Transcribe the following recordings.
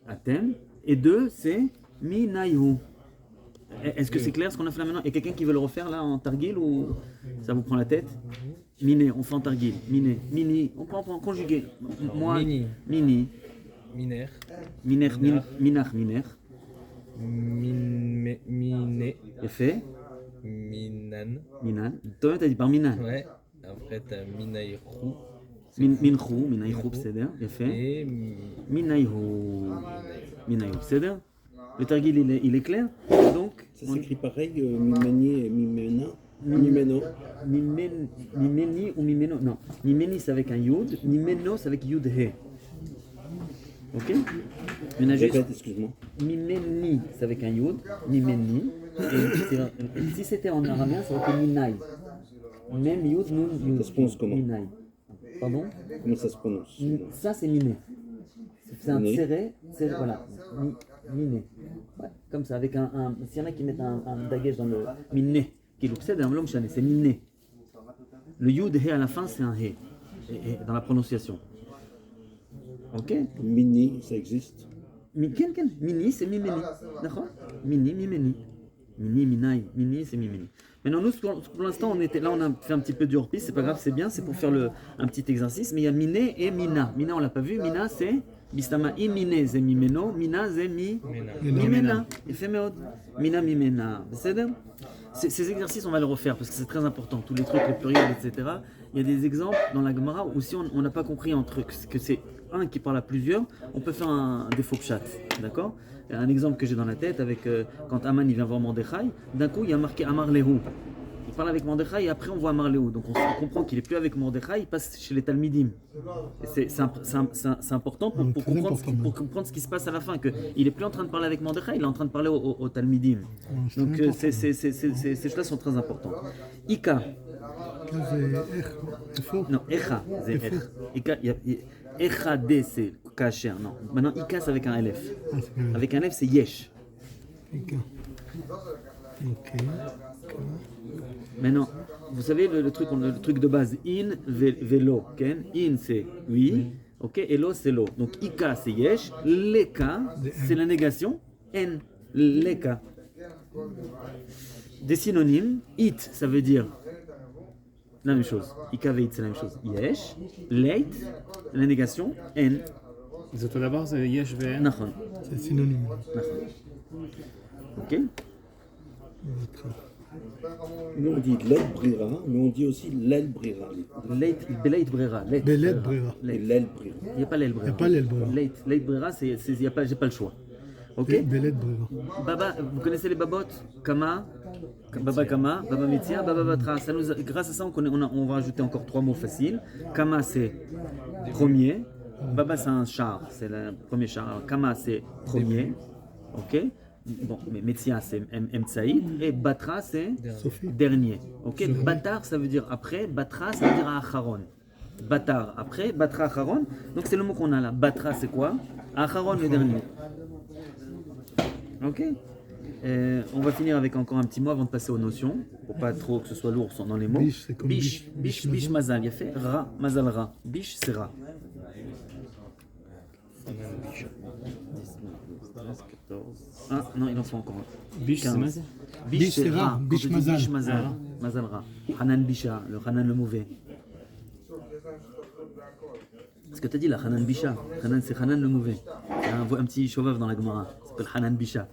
Atem. Et 2, c'est Minayhu. Est-ce que c'est clair ce qu'on a fait là maintenant? Et quelqu'un qui veut le refaire là en targil ou ça vous prend la tête? Miné, on fait en targil. Miné, mini, on peut en conjuguer. Moi, mini. Miner. Miner, minar, miner. Miné. Effet. Minan. Minan. Toi, t'as dit par minan. Ouais. Après, t'as Minaïrou. Minchou, minaïrou, c'est-à-dire. Effet. Et Minaïrou. Minaïrou, c'est-à-dire. Le targil, il est clair. Donc, ça s'écrit pareil, Mimeni et Mimena. Mimeno. Mimeni ou Mimeno. Non. Mimeni, c'est avec un yud. Mimeno, c'est avec yud he. Ok? Répète, excuse-moi. Mimeni, c'est avec un yud. Mimeni. Et si c'était en araméen, ça aurait été minai. Même yud, nun, yud. Ça se prononce comment? Minai. Pardon? Comment ça se prononce? Ça, c'est miné. C'est un serré, c'est voilà. Miné. Ouais, comme ça, avec un. S'il y en a qui mettent un dagesh dans le miné, qui est l'obsède, c'est miné. Le yud he à la fin, c'est un he. Dans la prononciation. Ok? Mini, ça existe. Mini, c'est mimeni. D'accord? Mini, mimeni. Mini, minai. Mini, c'est mimeni. Maintenant, nous, pour l'instant, on était là, on a fait un petit peu du hors-piste, c'est pas grave, c'est bien, c'est pour faire un petit exercice. Mais il y a miné et mina. Mina, on l'a pas vu. Mina, c'est bistama imine, c'est mimeno. Mina, c'est mimena. Ephéméode. Mina, mimena. Ces exercices, on va les refaire parce que c'est très important. Tous les trucs, les pluriels, etc. Il y a des exemples dans la Gemara où si on n'a pas compris un truc, que c'est un qui parle à plusieurs, on peut faire un défaut chat, d'accord? Un exemple que j'ai dans la tête avec quand Aman il vient voir Mordechai, d'un coup il y a marqué Amar Lehu. Il parle avec Mordechai et après on voit Amar Lehu. Donc on comprend qu'il n'est plus avec Mordechai, il passe chez les Talmidim. C'est important pour comprendre ce qui se passe à la fin, qu'il n'est plus en train de parler avec Mordechai, il est en train de parler au Talmidim. Donc ces choses-là sont très importantes. Ika. Non, Echa, c'est Echa. Echa D, c'est Kacher, non. Maintenant, Ika, c'est avec un LF. Avec un F, c'est Yesh. Maintenant, vous savez le truc de base, in, velo. In, c'est oui. Ok, et lo, c'est lo. Donc, Ika, c'est Yesh. Leka, c'est la négation. En, Leka. Des synonymes. It, ça veut dire la même chose. Ikaveit, c'est la même chose. Yesh, leit, la négation, en. זה אותו דבר, זה יש ואין? נכון. זה סינונים. נכון. אוקיי? Nous on dit l'aile brira, mais on dit aussi l'aile brira. Beleit brera. בלית ברירה. Et l'aile brira. Il n'y a pas l'aile brera. Il n'y a pas l'aile brera. Leit brera, j'ai pas le choix. Ok? בלית ברירה. Baba, vous connaissez les babotes? Kama, Baba Metzia, Baba Batra. Grâce à ça, on va rajouter encore 3 mots faciles. Kama, c'est premier. Baba, c'est un char, c'est le premier char. Alors, Kama, c'est premier. Ok? Bon, mais Metzia, c'est Mtsaïd. Et Batra, c'est dernier. Ok? Batar, ça veut dire après. Batra, ça veut dire Acharon. Batar, après. Batra, Acharon. Donc, c'est le mot qu'on a là. Batra, c'est quoi? Acharon, le dernier. Ok. On va finir avec encore un petit mot avant de passer aux notions, pour pas trop que ce soit lourd dans les mots. Biche, c'est comme biche, mazal, il y a fait ra, mazal ra. Biche, c'est ra. Ah non, il en faut encore. Biche, c'est mazal. Biche, c'est ra. Biche, mazal. Biche, mazal. Mazal ra. Hanan bisha, le Hanan le mauvais. Ce que tu as dit là, Hanan bisha. Hanan, c'est Hanan le mauvais. Il y a un petit chauve dans la Gemara. Ça s'appelle Hanan bisha.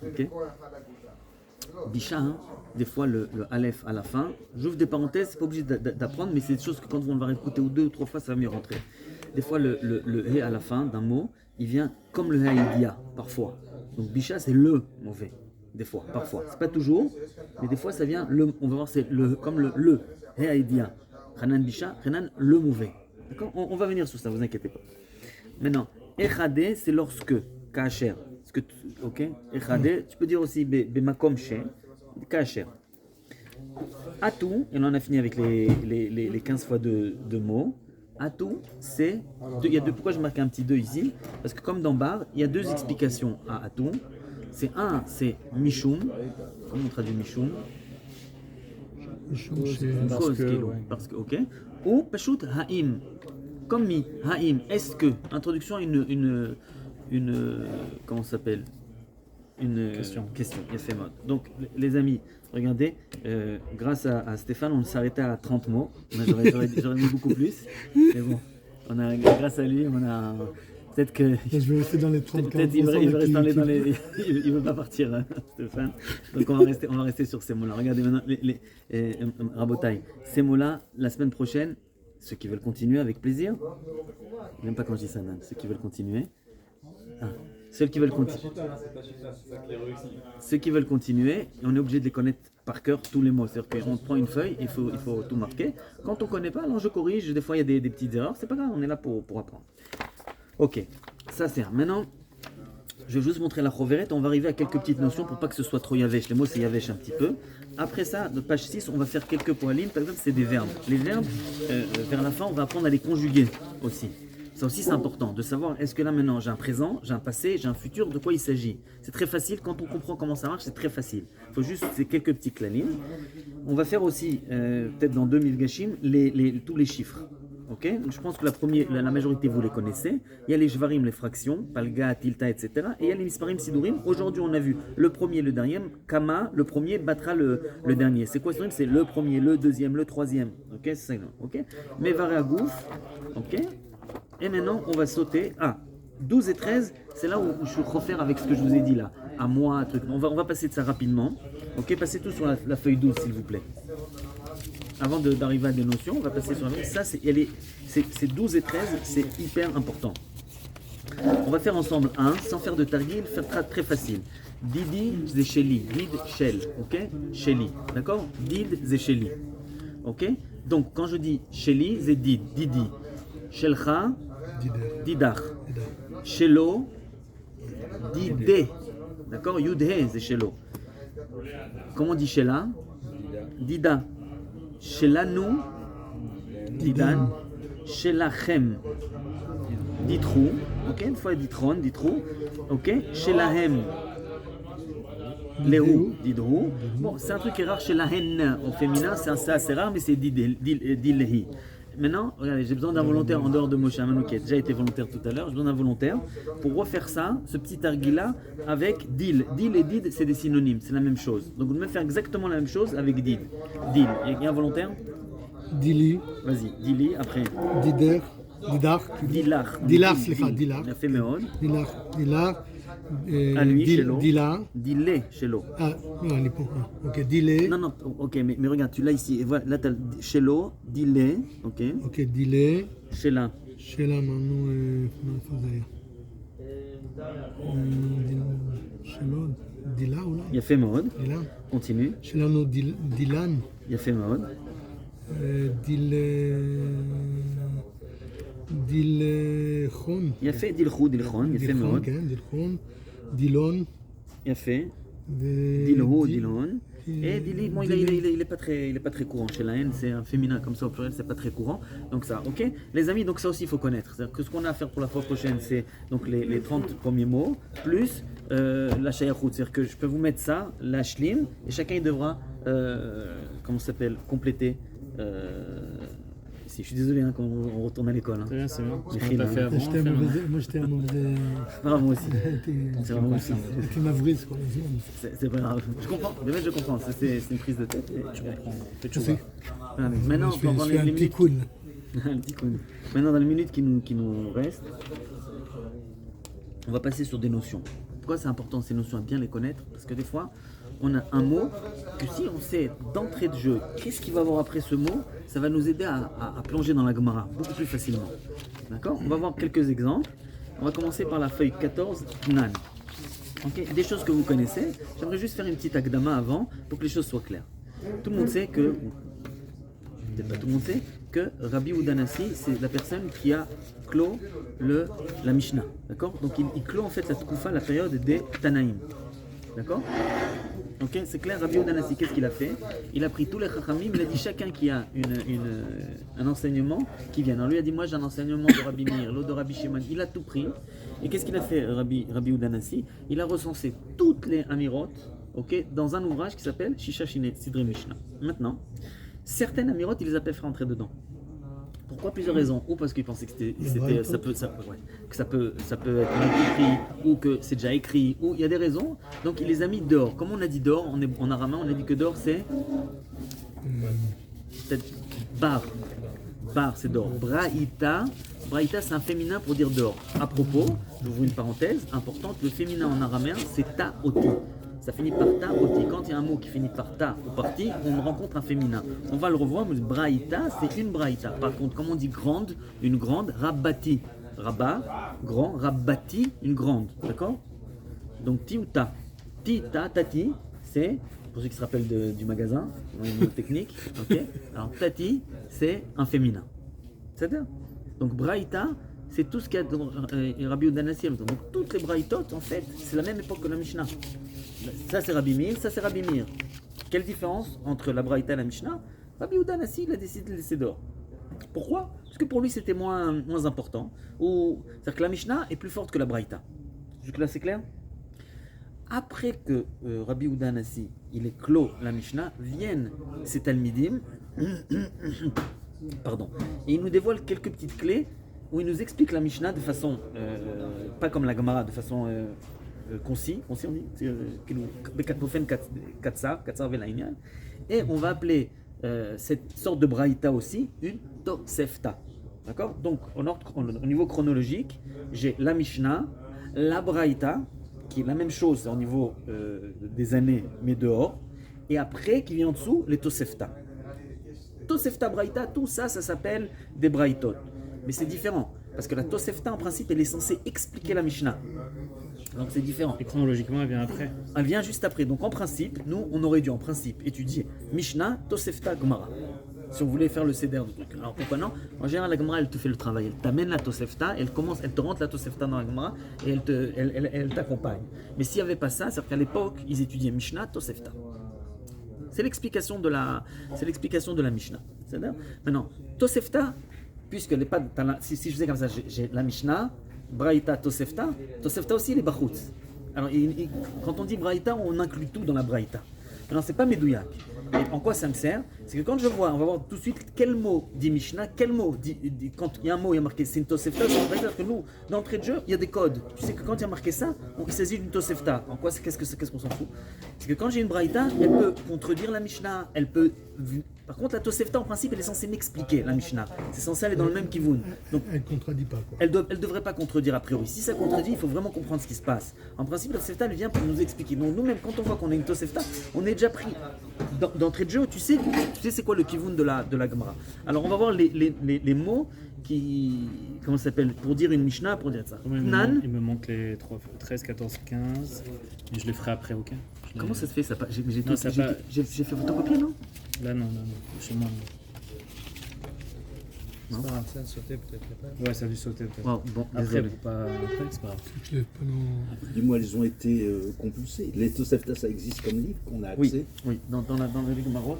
Ok. Bisha, hein, des fois le Aleph à la fin. J'ouvre des parenthèses, c'est pas obligé d'apprendre, mais c'est des choses que quand on va réécouter ou 2 ou 3 fois, ça va mieux rentrer. Des fois le He à la fin d'un mot, il vient comme le Haïdia, parfois. Donc Bisha, c'est le mauvais. Des fois, parfois. C'est pas toujours, mais des fois ça vient, on va voir, c'est comme le Haïdia. Hanan bisha, Hanan le mauvais. D'accord? On va venir sur ça, vous inquiétez pas. Maintenant, Echade, c'est lorsque, Kacher. Ok? Echade, tu peux dire aussi Bemakom She, Kacher. Atou, et on en a fini avec les 15 fois de mots. Atou, c'est. Pourquoi je marque un petit 2 ici? Parce que comme dans Bar, il y a 2 explications à Atou. C'est Mishum. Comment on traduit Mishum? Parce que, ok. Ou Pashut Haim. Comme mi, Haim, est-ce que? Introduction à comment ça s'appelle, une question. Il a fait mode. Donc les amis, regardez, grâce à Stéphane, on s'arrêtait à 30 mots. Moi, j'aurais mis beaucoup plus. Mais bon, grâce à lui, on a. Peut-être que. Je vais rester dans les 30 Peut-être il va rester dans les. Il veut pas partir, hein, Stéphane. Donc on va rester sur ces mots-là. Regardez maintenant, Rabotai, ces mots-là, la semaine prochaine, ceux qui veulent continuer avec plaisir. J'aime pas quand je dis ça, Ceux qui veulent continuer. Ceux qui veulent continuer. Ceux qui veulent continuer, on est obligé de les connaître par cœur tous les mots. C'est-à-dire qu'on prend une feuille, il faut tout marquer. Quand on ne connaît pas, alors je corrige. Des fois, il y a des petites erreurs. C'est pas grave, on est là pour apprendre. Ok, ça c'est un. Maintenant, je vais juste montrer la choveret. On va arriver à quelques petites notions pour pas que ce soit trop yavesh. Les mots, c'est yavesh un petit peu. Après ça, de page 6, on va faire quelques poilines. Par exemple, c'est des verbes. Les verbes, vers la fin, on va apprendre à les conjuguer aussi. Ça aussi, c'est important de savoir, est-ce que là maintenant j'ai un présent, j'ai un passé, j'ai un futur, de quoi il s'agit. C'est très facile, quand on comprend comment ça marche, c'est très facile. Il faut juste ces quelques petits clalines. On va faire aussi, peut-être dans 2000 gashim, tous les chiffres. Okay, je pense que la majorité vous les connaissez. Il y a les jvarim, les fractions, palga, tilta, etc. Et il y a les misparim, sidurim. Aujourd'hui, on a vu le premier, le dernier. Kama, le premier, battra le dernier. C'est quoi sidurim? C'est le premier, le deuxième, le troisième. Ok, c'est ça. Ok. Mevare agouf. Ok. Et maintenant, on va sauter à 12 et 13. C'est là où je suis refaire avec ce que je vous ai dit là. À moi, truc. On va passer de ça rapidement. Ok, passez tout sur la feuille 12, s'il vous plaît. Avant d'arriver à des notions, on va passer sur la feuille. Ça, c'est 12 et 13, c'est hyper important. On va faire ensemble un, sans faire de targil, faire très facile. Didi, c'est Sheli. Did, Shel. Ok? Sheli. D'accord? Did, c'est Sheli. Ok? Donc, quand je dis Sheli, c'est Did. Didi. Shelcha, Didar. Shelo, Didé. D'accord? Yudhe, c'est Shelo. Comment on dit Shela? Dida. Shelanu, Didan. Shelachem, Ditrou. Ok? Une fois Ditron, Ditrou. Ok? Shelahem, Léhu, Didrou. Bon, c'est un truc qui est rare chez la haine au féminin, c'est assez rare, mais c'est Dilehi. Maintenant, regardez, j'ai besoin d'un volontaire en dehors de Moshe Amanou qui a déjà été volontaire tout à l'heure. J'ai besoin d'un volontaire pour refaire ça, ce petit argila avec dil. Dil et did, c'est des synonymes, c'est la même chose. Donc vous devez faire exactement la même chose avec did. Dil. Il y a un volontaire? Dili. Vas-y, dili, après. Dider. Didar. Dilar. Dilar, slicha, Dilar. Il a fait Meod. Dilar. À lui, Shelo. Dila. Dilé, Shelo. Ah, non, il est pas. Ok, Dilé. Non, ok, mais regarde, tu l'as ici. Et voilà, là, tu as Shelo, Dilé, ok. Ok, Dilé. Shela. Shela, maintenant, comment il faisait Shelo, Dila ou là? Il a fait Meod. Dila. Continue. Shela, non, Dilan. Il a fait Meod. Dilchon. Il a fait Dilchou, Dilchon. Il a fait Meod. Dilchon. Dilon. Il a fait Dilhou, Dilon. Et Dili, bon, il est pas très courant chez la haine, c'est un féminin comme ça au pluriel, c'est pas très courant. Donc ça, ok. Les amis, donc ça aussi il faut connaître. C'est-à-dire que ce qu'on a à faire pour la fois prochaine, c'est donc les 30 premiers mots plus la shayachout. C'est-à-dire que je peux vous mettre ça, la shlim, et chacun il devra, comment ça s'appelle, compléter. Si, je suis désolé hein, quand on retourne à l'école. Hein. C'est bien, c'est bien. Les On films, t'a fait avant. Moi j'étais un mauvais. Bravo moi aussi. C'est vraiment aussi. Tu m'as vrillé, quoi. C'est pas grave. Je comprends. De fait, je comprends. C'est une prise de tête. Tu comprends. Je sais. Voilà, mais maintenant, Je pendant fais les un petit minutes. cool. Un petit coup. Maintenant, dans les minutes qui nous restent, on va passer sur des notions. Pourquoi c'est important ces notions à bien les connaître? Parce que des fois, on a un mot que si on sait d'entrée de jeu qu'est-ce qu'il va y avoir après ce mot, ça va nous aider à plonger dans la Gemara beaucoup plus facilement. D'accord? On va voir quelques exemples. On va commencer par la feuille 14, Nan. Okay? Des choses que vous connaissez. J'aimerais juste faire une petite akdama avant pour que les choses soient claires. Tout le monde sait que, peut-être pas tout le monde sait, que Rabbi Udanasi, c'est la personne qui a clos la Mishnah. D'accord? Donc il clôt en fait la Tkufa, la période des Tanaïm. D'accord? Ok, c'est clair, Rabbi Udanasi, qu'est-ce qu'il a fait? Il a pris tous les Chachamim, il a dit chacun qui a un enseignement qui vient. Alors lui a dit, moi j'ai un enseignement de Rabbi Meir, l'autre de Rabbi Shimon, il a tout pris. Et qu'est-ce qu'il a fait, Rabbi Udanasi? Il a recensé toutes les Amirot, ok, dans un ouvrage qui s'appelle Shisha Shine Sidri Mishnah. Maintenant, certaines Amirot, il les a fait rentrer dedans. Pourquoi plusieurs raisons? Ou parce qu'ils pensaient que ça peut être mal compris, ou que c'est déjà écrit, ou il y a des raisons. Donc il les a mis dehors. Comme on a dit dehors, en araméen, on a dit que dehors c'est peut-être bar. Bar c'est dehors. Braïta c'est un féminin pour dire dehors. À propos, j'ouvre une parenthèse importante, le féminin en araméen c'est ta-oti. Ça finit par ta-oti. Quand il y a un mot qui finit par ta ou par ti, on rencontre un féminin. On va le revoir, mais braïta c'est une braïta. Par contre, comme on dit grande, une grande, rabbati. Rabba, grand, rabbati, une grande. D'accord? Donc ti ou ta. Ti, ta, tati, c'est, pour ceux qui se rappellent du magasin, dans les mots techniques, ok? Alors tati, c'est un féminin. C'est-à-dire? Donc braïta, c'est tout ce qu'il y a dans Rabbi Yehuda Hanassi. Donc toutes les braïtot, en fait, c'est la même époque que la Mishnah. Ça c'est Rabbi Meir, ça c'est Rabbi Meir. Quelle différence entre la braïta et la Mishnah? Rabbi Yehuda Hanassi, il a décidé de le laisser dehors. Pourquoi? Parce que pour lui c'était moins important. C'est-à-dire que la Mishnah est plus forte que la braïta. Jusque-là c'est clair? Après que Rabbi Yehuda Hanassi, il est clos la Mishnah, viennent ces Talmidim, pardon, et il nous dévoile quelques petites clés où il nous explique la Mishnah de façon, pas comme la Gemara, de façon concis on dit, et on va appeler cette sorte de braïta aussi une tosefta. D'accord? Donc au niveau chronologique, j'ai la Mishnah, la braïta, qui est la même chose au niveau des années, mais dehors, et après qui vient en dessous, les tosefta. Tosefta, braïta, tout ça, ça s'appelle des braïtot. Mais c'est différent, parce que la tosefta, en principe, elle est censée expliquer la Mishnah. Donc c'est différent. Et chronologiquement, elle vient après. Elle vient juste après. Donc en principe, nous, on aurait dû en principe étudier Mishnah, tosefta, Gemara. Si on voulait faire le céder du truc. Alors pourquoi non? En général, la Gemara, elle te fait le travail. Elle t'amène la tosefta, elle te rentre la tosefta dans la Gemara et elle t'accompagne. Mais s'il n'y avait pas ça, c'est-à-dire qu'à l'époque, ils étudiaient Mishnah, tosefta. C'est l'explication de la Mishnah. C'est-à-dire, maintenant, tosefta, puisque les pas, si je faisais comme ça, j'ai la Mishnah, braïta, tosefta aussi, les bachutz. Alors, quand on dit braïta, on inclut tout dans la braïta. Alors, c'est pas médouillac. Et en quoi ça me sert? C'est que quand on va voir tout de suite quel mot dit Mishnah, quel mot dit quand il y a un mot, il y a marqué c'est une tosefta, c'est une braïta, parce que nous, d'entrée de jeu, il y a des codes. Tu sais que quand il y a marqué ça, il s'agit d'une tosefta. En quoi, qu'est-ce qu'on s'en fout? C'est que quand j'ai une braïta, elle peut contredire la Mishnah, elle peut. Par contre, la tosefta, en principe, elle est censée m'expliquer la Mishnah. C'est censé aller dans le même kivun. Donc, elle ne contredit pas, quoi. Elle devrait pas contredire a priori. Si ça contredit, il faut vraiment comprendre ce qui se passe. En principe, la tosefta, elle vient pour nous expliquer. Donc nous-mêmes, quand on voit qu'on a une tosefta, on est déjà pris d'entrée de jeu. Tu sais c'est quoi le kivun de la Gemara. Alors on va voir les mots qui, comment ça s'appelle, pour dire une Mishnah, pour dire ça. Il me manque les 13, 14, 15. Et je les ferai après, ok? Comment ça se fait ça? Non, J'ai fait photocopier, non? Là, non. Chez moi, non. Ça a sauté peut-être après. Ouais, ça a dû sauter peut-être. Oh, bon, Après, désolé. après, c'est pas grave. Je lève pas nos- Dis-moi, elles ont été compulsées. Les Tosefta, ça existe comme livre qu'on a accès. Oui, dans le Gemarot.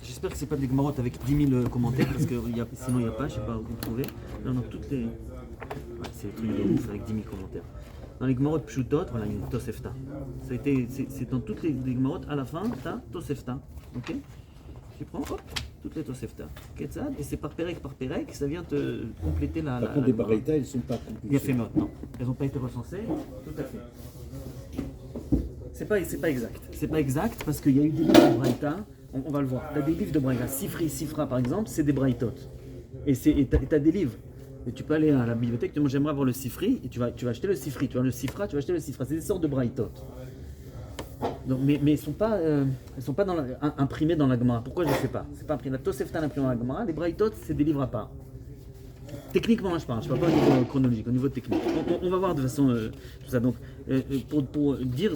J'espère que c'est pas des Gemarot avec 10 000 commentaires, parce que sinon il n'y a pas, je sais pas où vous trouvez. Non, toutes les. Ouais, c'est le truc de ouf avec 10 000 commentaires. Dans les Gemarot Pshutot, voilà, il y a une Tosefta. C'est dans toutes les Gemarot, à la fin, tu as Tosefta. Ok? Tu prends, hop, toutes les Tosefta. Ketzad, et c'est par Perek, ça vient te compléter la. Par contre, les Baraïta, elles ne sont pas Il y a compulsées. fait non. Elles n'ont pas été recensées. Tout à fait. C'est pas exact. C'est pas exact parce qu'il y a eu des livres de Braïta. On va le voir. Tu as des livres de Braïta. Sifra par exemple, c'est des Braïtot. Et tu as des livres. Et tu peux aller à la bibliothèque, tu dis moi j'aimerais avoir le Sifri, et tu vas acheter le Sifri. Tu as le Sifra, tu vas acheter le Sifra. C'est des sortes de Braïtot. Donc, mais elles sont pas imprimées dans la Gemara. Pourquoi je ne sais pas? C'est pas imprimé. La Tosefta imprimée dans la Gemara. Les Braïtot, c'est des livres à part. Techniquement, je parle pas au niveau chronologique, au niveau technique. On va voir de façon tout ça. Donc,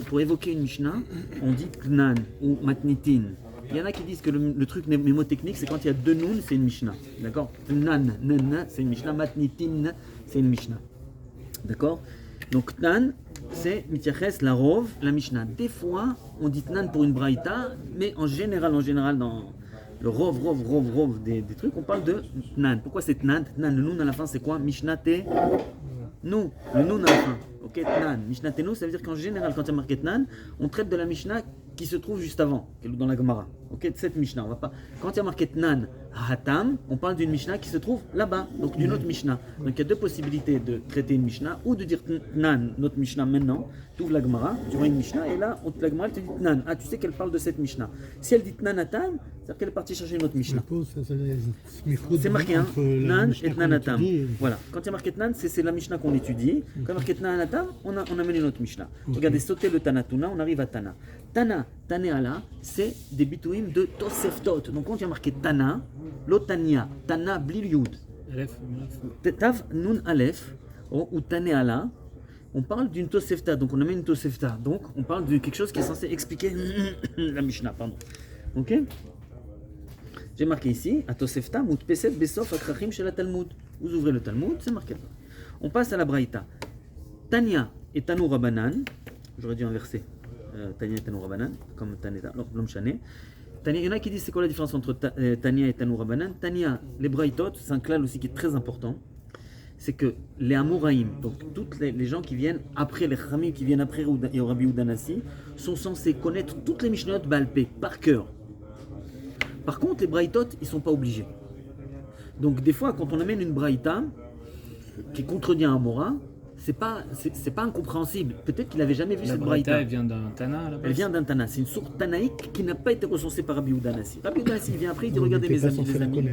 pour évoquer une Mishnah, on dit Knan ou Matnitin. Il y en a qui disent que le truc mémotechnique, c'est quand il y a deux Nun, c'est une Mishnah. D'accord? Nan, c'est une Mishnah. Matnitin, c'est une Mishnah. D'accord? Donc, Knan, c'est Mityaches, la Rov, la Mishnah. Des fois, on dit Knan pour une Braïta, mais en général, dans le rov des trucs, on parle de Tnan. Pourquoi c'est Tnan? Tnan, le Nun à la fin, c'est quoi? Mishnah Te Nou, le Nun à la fin. Ok, Tnan. Mishnah Te Nou, ça veut dire qu'en général, quand il y a marqué Tnan, on traite de la Mishnah qui se trouve juste avant, dans la Gemara. Ok, de cette Mishnah. On va pas... Quand il y a marqué Tnan Hatam, on parle d'une Mishnah qui se trouve là-bas, donc d'une autre Mishnah. Donc il y a deux possibilités de traiter une Mishnah, ou de dire Tnan, notre Mishnah maintenant. Tu ouvres la Gemara, tu vois une Mishnah, et là, la Gemara elle te dit Tnan. Ah, tu sais qu'elle parle de cette Mishnah. Si elle dit Tnan Hatam, c'est-à-dire qu'elle est partie chercher une autre Mishnah. C'est marqué, hein, Tnan et Tnan Hatam. Voilà. Quand il y a marqué Tnan, c'est la Mishnah qu'on étudie. Quand il y a marqué Tnan Hatam, on amène une autre Mishnah. Regardez, sauter le Tanatuna, on arrive à Tana. Tana, Taneala, c'est des bitouim de Toseftot. Donc quand il y a marqué Tana, l'Otania, Tana blil Yud. Tav Nun Aleph, ou Taneala, on parle d'une Tosefta. Donc on amène une Tosefta. Donc on parle de quelque chose qui est censé expliquer la Mishnah, pardon. Ok? J'ai marqué ici, à Tosefta, Mout Peset Besof Akrachim chez la Talmud. Vous ouvrez le Talmud, c'est marqué là. On passe à la Braïta. Tania et Tanou Rabanan, j'aurais dû inverser. Tania et Tanou Rabanan, comme Tania, l'homme chané. Tania, il y en a qui disent c'est quoi la différence entre Tania et Tanou Rabanan. Tania, les Braïtot, c'est un klal aussi qui est très important. C'est que les Amoraïm, donc tous les gens qui viennent après, les Khamim qui viennent après Rabbi Udanasi, sont censés connaître toutes les Mishnayot Balpé, par cœur. Par contre, les Braïtot, ils ne sont pas obligés. Donc des fois, quand on amène une Braïta qui contredit un Amora, c'est pas incompréhensible. Peut-être qu'il n'avait jamais vu cette Braïta. Elle vient d'un Tana là-bas. Elle vient d'un Tana. C'est une source tanaïque qui n'a pas été recensée par Rabbi Udanasi. Rabbi Udanasi vient après, il dit regardez mes amis, les amis.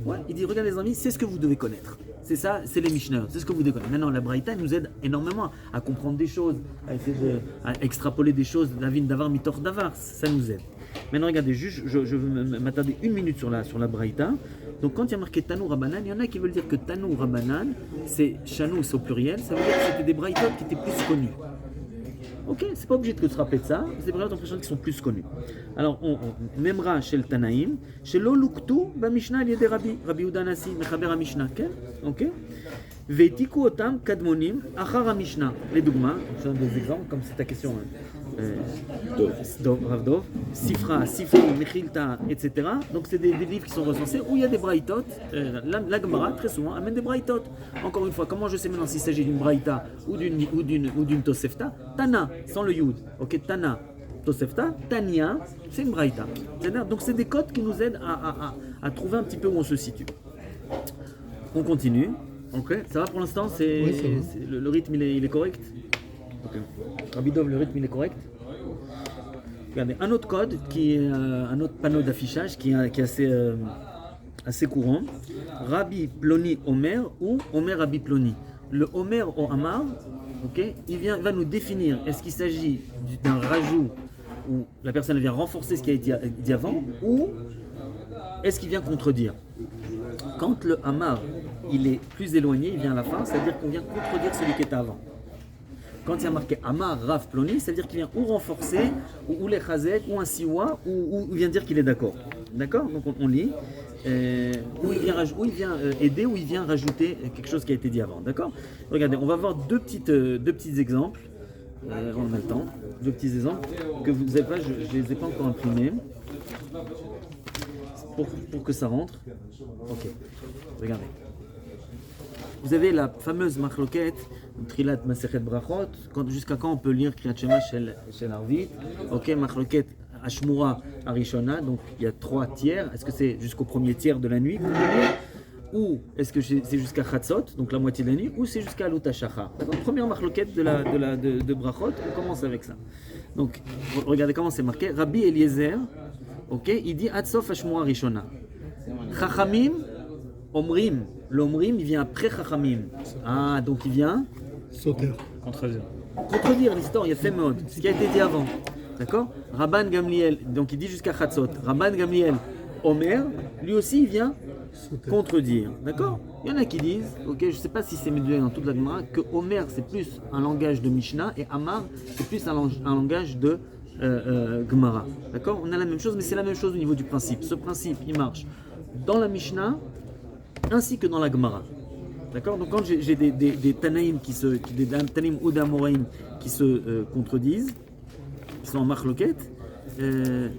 Ouais, il dit regardez les amis, c'est ce que vous devez connaître. C'est ça, c'est les Mishnayot, c'est ce que vous devez connaître. Maintenant, la Braïta nous aide énormément à comprendre des choses, à essayer à extrapoler des choses, Davin Davar, Mitor Davar, ça nous aide. Maintenant, regardez, juste, je veux m'attarder une minute sur la Braïta. Donc, quand il y a marqué Tanou Rabanan, il y en a qui veulent dire que Tanou Rabanan, c'est Chanou, c'est au pluriel, ça veut dire que c'était des Braïtot qui étaient plus connus. Ok, c'est pas obligé de se rappeler de ça, c'est des Braïtot qui sont plus connus. Alors, on m'aimera chez le Tanaïm, chez l'Oluktu, Mishnah, il y a des Rabbi Udanasi, Mechaber Mishnah, ok? Veitiku Otam Kadmonim, Achar Mishnah. Les dogmas, je donne des exemples, comme c'est ta question. Rav Dov, Sifra, Sifri, Mechilta, etc. Donc c'est des livres qui sont recensés où il y a des braïtot. La Gemara très souvent amène des braïtot. Encore une fois, comment je sais maintenant s'il s'agit d'une braïta ou d'une Tosefta? Tana, sans le Yud. Ok, Tana, Tosefta, Tania, c'est une braïta. Donc c'est des codes qui nous aident à trouver un petit peu où on se situe. On continue. Ok, ça va pour l'instant, le rythme il est correct. Okay. Rabbi Dov, le rythme il est correct. Regardez, un autre code, qui est un autre panneau d'affichage qui est assez courant. Rabbi Ploni Omer ou Omer Rabbi Ploni. Le Omer au Amar, okay, il va nous définir est-ce qu'il s'agit d'un rajout où la personne vient renforcer ce qui a été dit avant ou est-ce qu'il vient contredire. Quand le Amar il est plus éloigné, il vient à la fin, c'est-à-dire qu'on vient contredire celui qui était avant. Quand il y a marqué Amar Rav Ploni, c'est-à-dire qu'il vient ou renforcer, ou les chazek, ou un siwa, ou il vient dire qu'il est d'accord. D'accord? Donc on lit. Ou il vient aider, ou il vient rajouter quelque chose qui a été dit avant. D'accord? Regardez, on va voir deux petits exemples. On a le temps. Deux petits exemples que vous n'avez pas, je ne les ai pas encore imprimés. Pour que ça rentre. Ok. Regardez. Vous avez la fameuse marloquette, Trilat Masechet Brachot, jusqu'à quand on peut lire Kriyat Shema chez l'Arvit. Ok, marloquette Ashmura Arishona, donc il y a 3 tiers. Est-ce que c'est jusqu'au premier tiers de la nuit qu'on peut lire? Ou est-ce que c'est jusqu'à Chatzot, donc la moitié de la nuit, ou c'est jusqu'à Alut HaShachar? Première marloquette de Brachot, on commence avec ça. Donc, regardez comment c'est marqué. Rabbi Eliezer, ok, il dit Atsof Ashmura Arishona. Chachamim Omrim, l'Omrim, il vient après Chachamim. Ah, donc il vient contredire l'histoire, il y a fait mode, ce qui a été dit avant. D'accord? Rabban Gamliel, donc il dit jusqu'à Chatzot. Rabban Gamliel, Omer, lui aussi il vient contredire. D'accord? Il y en a qui disent, ok, je ne sais pas si c'est médué dans toute la Gemara, que Omer c'est plus un langage de Mishnah et Amar c'est plus un langage de Gemara. D'accord? On a la même chose, mais c'est la même chose au niveau du principe. Ce principe, il marche dans la Mishnah ainsi que dans la Gemara. D'accord? Donc quand j'ai des Tanaïm des Tanaïm ou d'Amoraïm qui se contredisent, qui sont en marloquette, non,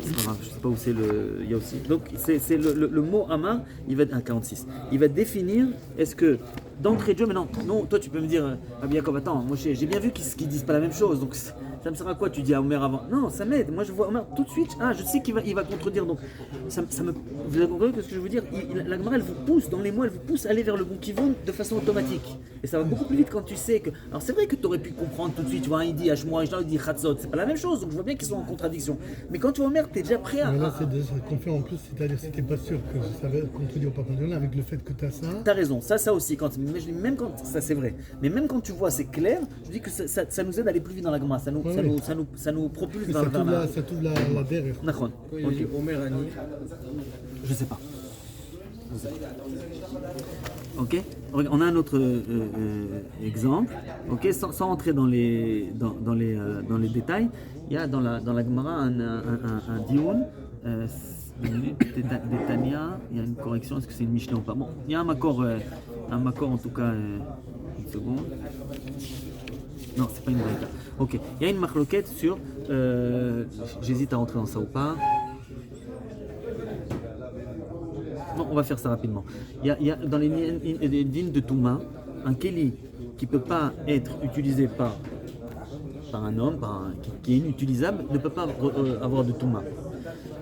c'est pas grave, je sais pas où c'est il y a aussi. Donc c'est le mot Amar, il va à 46. Il va définir est-ce que d'entrée de jeu, mais non, toi tu peux me dire, Rabbi Yaakov, attends, moi j'ai bien vu qu'ils disent pas la même chose, donc Ça me sert à quoi tu dis à Omer avant? Non, ça m'aide. Moi je vois Omer tout de suite. Ah, je sais il va contredire. Donc, vous avez compris ce que je veux dire? La Gemara, elle vous pousse, dans les mots, elle vous pousse à aller vers le bon kivon de façon automatique. Et ça va beaucoup plus vite quand tu sais que. Alors c'est vrai que tu aurais pu comprendre tout de suite. Tu vois, il dit Hashmoa, il dit Chatzot. C'est pas la même chose. Donc je vois bien qu'ils sont en contradiction. Mais quand tu vois Omer, tu es déjà prêt à. Mais là, c'est confirme en plus, c'est-à-dire si t'es pas sûr que ça va contredire au papa de là, avec le fait que tu as ça. T'as raison, ça aussi. Mais je dis même quand ça c'est vrai. Mais même quand tu vois c'est clair, je dis que ça nous aide à aller plus vite dans la Gemara. Ça nous propulse Ça vers la. t'ouvre la derrière. D'accord. Il dit Omer Ani. Je sais pas. Ok. On a un autre exemple. Ok. Sans entrer dans les détails, il y a dans la Gemara un dioun. Des Tania, il y a une correction. Est-ce que c'est une Mishnah ou pas? Bon, il y a un makor en tout cas. Une seconde. Non, c'est pas une braïta. Ok. Il y a une marloquette sur. J'hésite à rentrer dans ça ou pas. Non, on va faire ça rapidement. Il y a dans les dînes de Touma, un keli qui ne peut pas être utilisé par un homme, qui est inutilisable, ne peut pas avoir de Touma.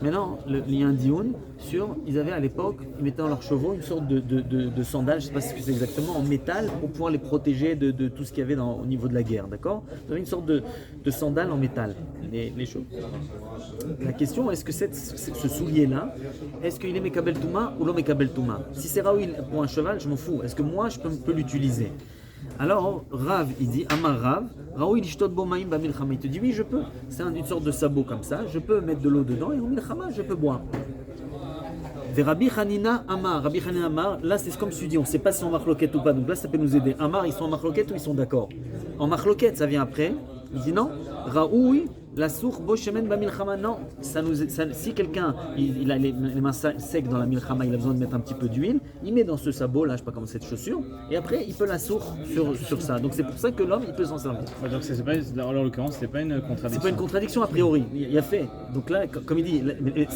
Maintenant, il y a un dioun sur, ils avaient à l'époque, ils mettaient dans leurs chevaux une sorte de sandales, je ne sais pas ce que c'est exactement, en métal pour pouvoir les protéger de tout ce qu'il y avait au niveau de la guerre, d'accord? Ils avaient une sorte de sandales en métal, les chevaux. La question, est-ce que ce soulier-là, est-ce qu'il est Mekabel Touma ou non Mekabel Touma? Si c'est Raoui pour un cheval, je m'en fous. Est-ce que moi, je peux l'utiliser? Alors, Rav, il dit, Amar Rav, Raoui l'ishtot bo maïm ba milchama. Il te dit, oui, je peux. C'est une sorte de sabot comme ça, je peux mettre de l'eau dedans et au milchama, je peux boire. Et Rabbi Hanina Amar, là c'est comme tu dis, on ne sait pas si on marloquette ou pas, donc là ça peut nous aider. Amar, ils sont en marloquette ou ils sont d'accord? En marloquette, ça vient après. Il dit non, Raoui, la sourd bo shemen ba milchama, non. Si quelqu'un il a les mains secs dans la milchama, il a besoin de mettre un petit peu d'huile, il met dans ce sabot là, je sais pas comment cette chaussure, et après il peut la sourd sur ça. Donc c'est pour ça que l'homme il peut s'en servir. Ouais, donc c'est pas, en l'occurrence, c'est pas une contradiction. C'est pas une contradiction a priori, il y a fait. Donc là, comme il dit,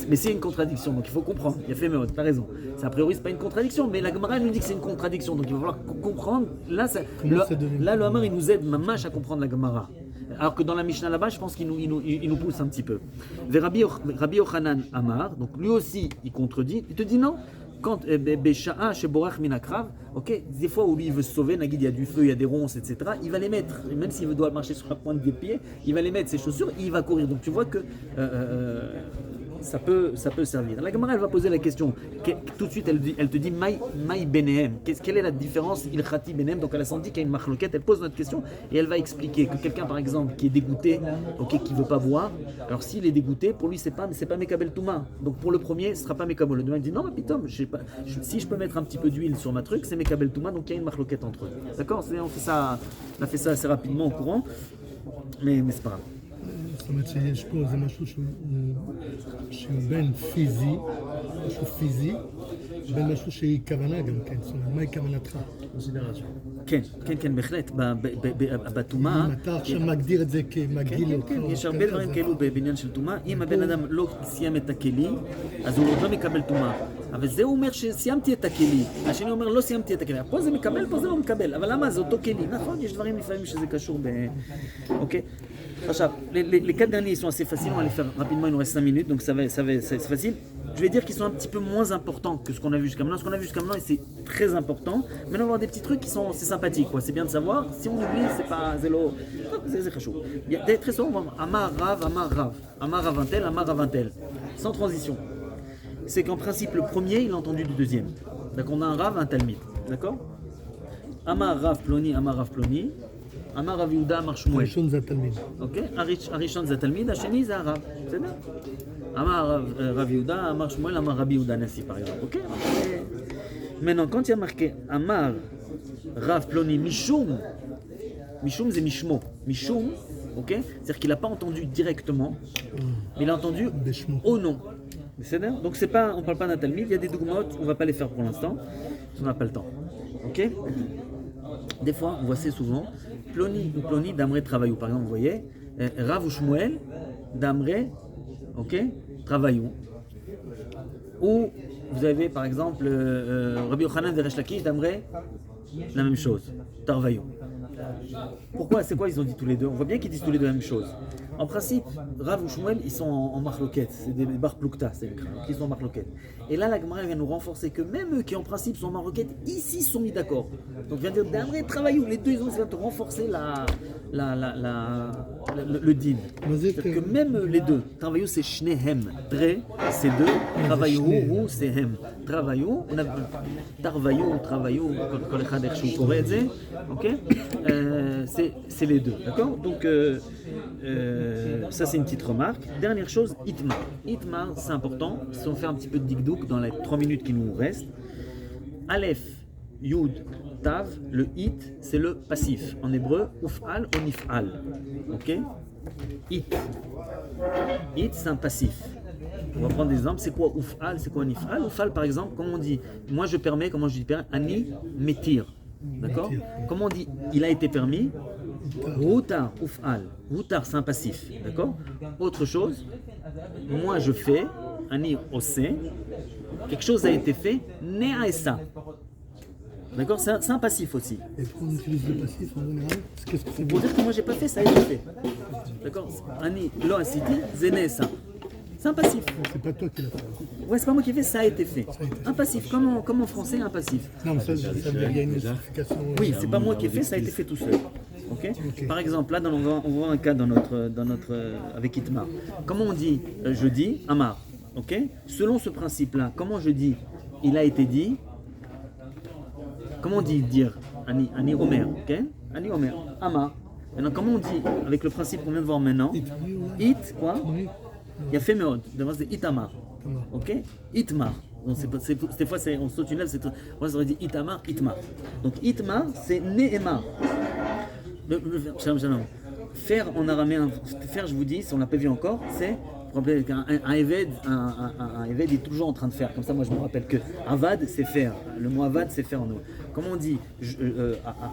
mais c'est une contradiction, donc il faut comprendre. Il y a fait, mais t'as raison. A priori, c'est pas une contradiction, mais la Gemara nous dit que c'est une contradiction, donc il va falloir comprendre. Là, le Hamar il nous aide mamash à comprendre la Gemara. Alors que dans la Mishnah là-bas, je pense qu'il nous pousse un petit peu. Rabbi Yochanan Amar, donc lui aussi, il contredit. Il te dit non. Quand Besha'a chez Borach Minakrav, ok, des fois où lui il veut se sauver, Nagid, il y a du feu, il y a des ronces, etc. Il va les mettre, même s'il doit marcher sur la pointe des pieds, il va les mettre ses chaussures et il va courir. Donc tu vois que ça peut servir. La Gemara elle va poser la question. Tout de suite elle te dit Maï Benehem. Quelle est la différence Ilchati Benehem? Donc elle a senti qu'il y a une marloquette. Elle pose notre question et elle va expliquer que quelqu'un par exemple qui est dégoûté, ok, qui veut pas boire. Alors s'il est dégoûté, pour lui c'est pas Mekabel Touma. Donc pour le premier ce sera pas Mekabel. Le deuxième il dit non mais pitom, je sais pas. Si je peux mettre un petit peu d'huile sur ma truc, c'est Mekabel Touma. Donc il y a une marloquette entre eux. D'accord? On a fait ça assez rapidement au courant, mais c'est pas grave. זאת אומרת שיש פה איזה משהו שהוא בין פיזי, משהו פיזי, בין משהו שהיא כוונה גם כן, זאת אומרת, מהי כוונתך? כן, בהחלט, בטומאה. אם אתה עכשיו מגדיר את זה כמגדיל אותך. כן, יש הרבה דברים כאלו בעניין של טומאה. אם הבן אדם לא סיים את הכלי, אז הוא עוד לא מקבל טומאה. אבל זה הוא אומר שסיימתי את הכלי, השני אומר לא סיימתי את הכלי. פה זה מקבל, פה זה לא מקבל. אבל למה? זה אותו כלי. נכון, יש דברים לפעמים שזה קשור אוקיי? Les 4 derniers ils sont assez faciles, on va les faire rapidement, il nous reste 5 minutes donc c'est facile. Je vais dire qu'ils sont un petit peu moins importants que ce qu'on a vu jusqu'à maintenant. Ce qu'on a vu jusqu'à maintenant c'est très important. Maintenant on va voir des petits trucs qui sont sympathiques, quoi. C'est bien de savoir. Si on oublie, c'est pas zélo. C'est chaud. Il y a très souvent on va Amar Rav, Amar Ravantel, Amar Ravantel. Sans transition. C'est qu'en principe le premier il a entendu du deuxième. Donc on a un Rav, un Talmid. D'accord? Amar Rav Ploni, Amar Rav Ploni. Amar Rav Yehuda, Amar Shmuel. הראשון זה התלמיד. אוקיי? הראשון זה התלמיד, השני זה הרב, בסדר? אמר רב יהודה, אמר שמואל, אמר רבי יהודה נשיא par exemple, אוקיי? Maintenant, quand il y a marqué Amar Rav Ploni Mishum, Mishum c'est Mishmo, Mishum, ok? C'est-à-dire qu'il n'a pas entendu directement, mais il a entendu au nom. C'est-à-dire? Donc c'est pas, on ne parle pas d'un talmid, il y a des dogmotes, on ne va pas les faire pour l'instant, on n'a pas le temps, ok? Des fois, on voit assez souvent, Ploni ou Ploni d'Amré travaillou. Par exemple, vous voyez, Rav ou Shmuel d'Amré, ok, travaillou. Ou vous avez par exemple Rabbi Yochanan de Resh Lakish d'Amré, la même chose, travaillou. Pourquoi? C'est quoi ils ont dit tous les deux? On voit bien qu'ils disent tous les deux la même chose. En principe, Rav ou Shmuel, ils sont en marloquette, c'est des bar plukta, c'est donc ils sont en marloquette. Et là, la Gemara vient nous renforcer que même eux qui en principe sont en marloquette, ici ils sont mis d'accord. Donc vient dire d'un vrai travail où les deux ils ont essayé de renforcer le din. C'est-à-dire que même les deux, travaillou c'est shnehem, dre c'est deux, travaillou ou c'est hem. Travaillou, on a travaillou, quand les chadech chou koreze, ok, c'est les deux, d'accord. Donc ça c'est une petite remarque. Dernière chose, itmar. Itmar c'est important. Si on fait un petit peu de dikdouk dans les 3 minutes qui nous restent. Aleph, Yud, Tav, le it c'est le passif. En hébreu, uf'al ou nif'al, ok. It c'est un passif. On va prendre des exemples. C'est quoi uf'al, c'est quoi nif'al? Uf'al par exemple, comment on dit? Moi je permets, comment je dis permets? Ani metir, d'accord? Comment on dit? Il a été permis. Routar, uf'al. Routar c'est un passif, d'accord? Autre chose, moi je fais, ani osé, quelque chose a été fait, ne'aesa. D'accord? C'est un passif aussi. Et pourquoi on utilise le passif en général? Qu'est-ce que c'est Pour dire que moi j'ai pas fait, ça a été fait. D'accord? Ani lo asiti, zene'esa. C'est un passif. C'est pas toi qui l'as fait. Ouais, c'est pas moi qui ai fait, ça a été fait. Un passif, comme en français, un passif. Non, mais ça veut dire qu'il y a une justification. Oui, c'est pas moi qui ai fait, ça a été fait tout seul. Ok. Par exemple, là, on voit un cas dans notre avec Itmar. Comment on dit je dis Amar, ok. Selon ce principe-là, comment je dis il a été dit? Comment on dit dire Ani Omer, ok. Ani Omer, Amar. Maintenant, comment on dit avec le principe qu'on vient de voir maintenant? It quoi? Il y a fait meod, devant c'est Itamar, ok? Itmar. Donc des fois on saute une lèvre, moi ça aurait dit Itamar, Itmar. Donc Itmar c'est Nehemar. Faire en araméen, faire je vous dis, si on l'a pas vu encore, c'est un Eved, un Eved est toujours en train de faire. Comme ça moi je me rappelle que Avad c'est faire. Le mot Avad c'est faire en nous. Comment on dit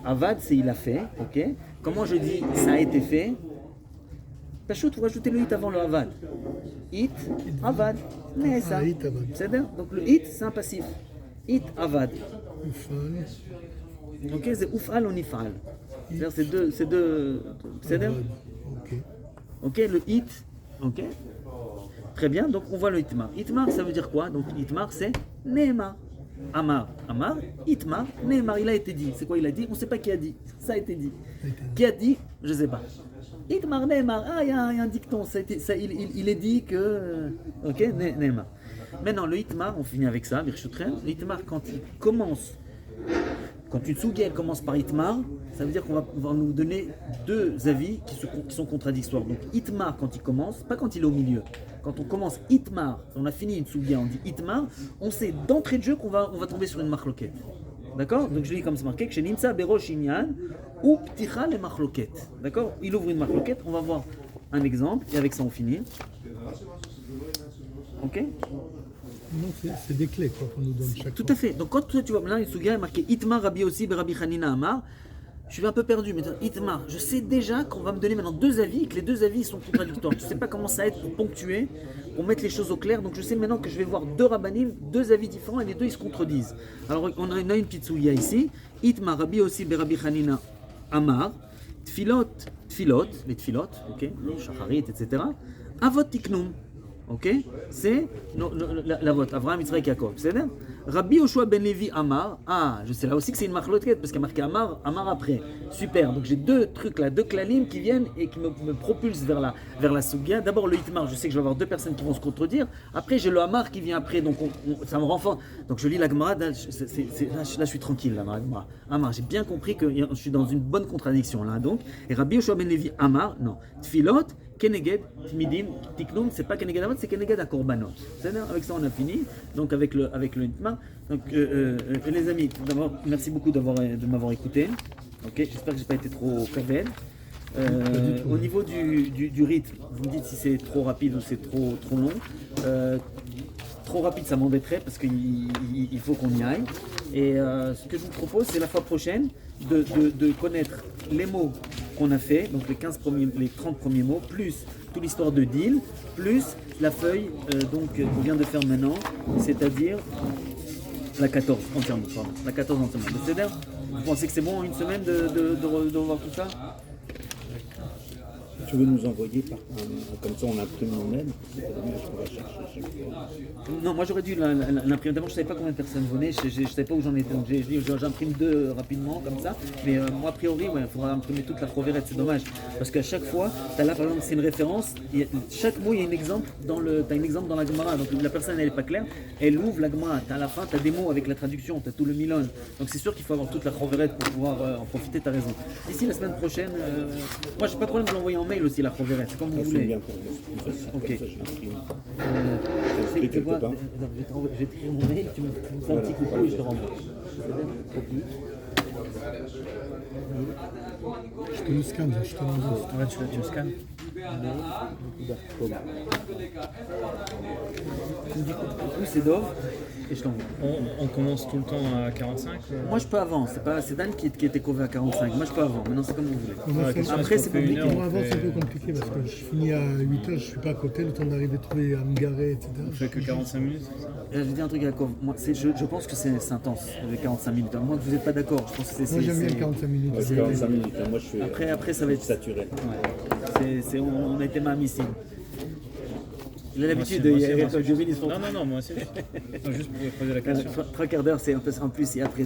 Avad c'est il a fait, ok? Comment je dis ça a été fait? Pachout, vous rajoutez le hit avant le avad. Hit, avad, mais ça. C'est-à-dire, donc le hit, c'est un passif. Hit, avad. Ok, c'est uf'al ou nif'al. C'est-à-dire, c'est deux. C'est-à-dire, ok, le hit, ok. Très bien, donc on voit le hitmar. Hitmar, ça veut dire quoi? Donc hitmar, c'est Nehemar. Amar, Itmar, Nehemar, il a été dit. C'est quoi il a dit? On ne sait pas qui a dit. Ça a été dit. Qui a dit? Je ne sais pas. Itmar, Nehemar, il y a un dicton. Il est dit que. Ok, Nehemar. Maintenant, le Itmar, on finit avec ça, Birchutren. Le Itmar, quand il commence, quand une Sougya commence par Itmar, ça veut dire qu'on va nous donner deux avis qui sont contradictoires. Donc Itmar, quand il commence, pas quand il est au milieu. Quand on commence Itmar, on a fini une Sougya, on dit Itmar, on sait d'entrée de jeu qu'on va tomber sur une marloquette. D'accord? Donc je lis comme c'est marqué, que chez Nimsa Berosh Inyan ou Pticha les marloquettes. D'accord? Il ouvre une marloquette, on va voir un exemple, et avec ça on finit. Ok? Non, c'est des clés quoi, qu'on nous donne chaque Tout fois. à fait. Donc quand toi tu vois là une Sougya marqué Itmar Rabbi aussi Rabbi Hanina Amar, je suis un peu perdu, mais Itmar, je sais déjà qu'on va me donner maintenant deux avis, que les deux avis sont contradictoires. Je ne sais pas comment ça va être pour ponctuer, pour mettre les choses au clair. Donc je sais maintenant que je vais voir deux rabbanim, deux avis différents, et les deux ils se contredisent. Alors on a une petite souilla ici. Itmar, Rabbi aussi, Rabbi Hanina, Amar, Tfilot, les tfilot, ok, Shacharit, etc. Avot Tiknum, ok, c'est la vote, Avraham, Yitzhak, Yaakov, c'est ça? Rabbi Yoshua ben Levi Amar, je sais là aussi que c'est une marloquette parce qu'il y a marqué Amar après. Super, donc j'ai deux trucs là, deux klalim qui viennent et qui me propulsent vers la Sougya. D'abord le Itmar, je sais que je vais avoir deux personnes qui vont se contredire. Après j'ai le Amar qui vient après, donc ça me renforce. Donc je lis la Gemara, là je suis tranquille là dans la Gemara. Amar, j'ai bien compris que je suis dans une bonne contradiction là donc. Et Rabbi Yoshua ben Levi Amar, non. Tfilot, Keneged, Tmidim, Tiknum, c'est pas Keneged Avot, c'est Keneged Akorbanot. C'est-à-dire, avec ça on a fini, donc avec le Itmar. Donc les amis, tout d'abord, merci beaucoup de m'avoir écouté. Ok, j'espère que j'ai pas été trop caverne. Au niveau du rythme, vous me dites si c'est trop rapide ou c'est trop long. Trop rapide, ça m'embêterait parce qu'il faut qu'on y aille. Et ce que je vous propose, c'est la fois prochaine de connaître les mots qu'on a fait, donc les 30 premiers mots, plus toute l'histoire de deal, plus la feuille qu'on vient de faire maintenant, c'est-à-dire La 14 entièrement, pardon. La 14 entièrement. Mais c'est vous pensez que c'est bon une semaine de revoir tout ça? Tu veux nous envoyer comme ça on imprime nous-mêmes, c'est pas dommage qu'on va chercher chaque fois. Non, moi j'aurais dû l'imprimer. D'abord, je ne savais pas combien de personnes venaient, je ne savais pas où j'en étais. Donc j'imprime 2 rapidement, comme ça. Mais moi, a priori, il faudra imprimer toute la Proverette, c'est dommage. Parce qu'à chaque fois, tu as là, par exemple, c'est une référence. Chaque mot, il y a un exemple t'as un exemple dans la Gemara. Donc la personne, elle n'est pas claire. Elle ouvre la Gemara. À la fin, tu as des mots avec la traduction, tu as tout le Milon. Donc c'est sûr qu'il faut avoir toute la Proverette pour pouvoir en profiter, tu as raison. D'ici la semaine prochaine, moi, je n'ai pas de problème de l'envoyer en mail aussi, la Proverette. C'est comme vous C'est voulez. bien pour nous, c'est plus facile, Ok. comme ça j'imprime. Tu sais, tu quelque vois, part. je vais t'écrire mon mail, tu me fais un petit coucou et je te renvoie. Copie. Je te le scanne, je te l'envoie. Ouais, tu le scannes. Tu me dis coucou, c'est Dov et je t'envoie. On commence tout le temps à 45 Moi je peux avant, c'est Dan qui était couvert à 45, moi je peux avant, maintenant c'est comme vous voulez. Moi, la c'est- question, Après, est-ce c'est qu'on fait une compliqué. heure, Moi, on avant, c'est un fait- peu compliqué parce que je finis à 8h, je suis pas à côté, le temps d'arriver à trouver, à me garer, etc. On fait que 45 minutes, c'est ça? Je vais dire un truc à Yaakov, moi je pense que c'est intense, les 45 minutes. À moins que vous n'êtes pas d'accord, je pense que c'est. Moi, j'aime bien c'est- les 45 minutes. Ouais, c'est 45 minutes, hein. Moi je suis Après, ça va être. saturé. Ouais. On a été même ici. Il a l'habitude Moi de aussi, y moi aller, aussi. je vais Non, moi aussi. Non, juste pour poser la question. 3 quarts d'heure, c'est un peu en plus et après.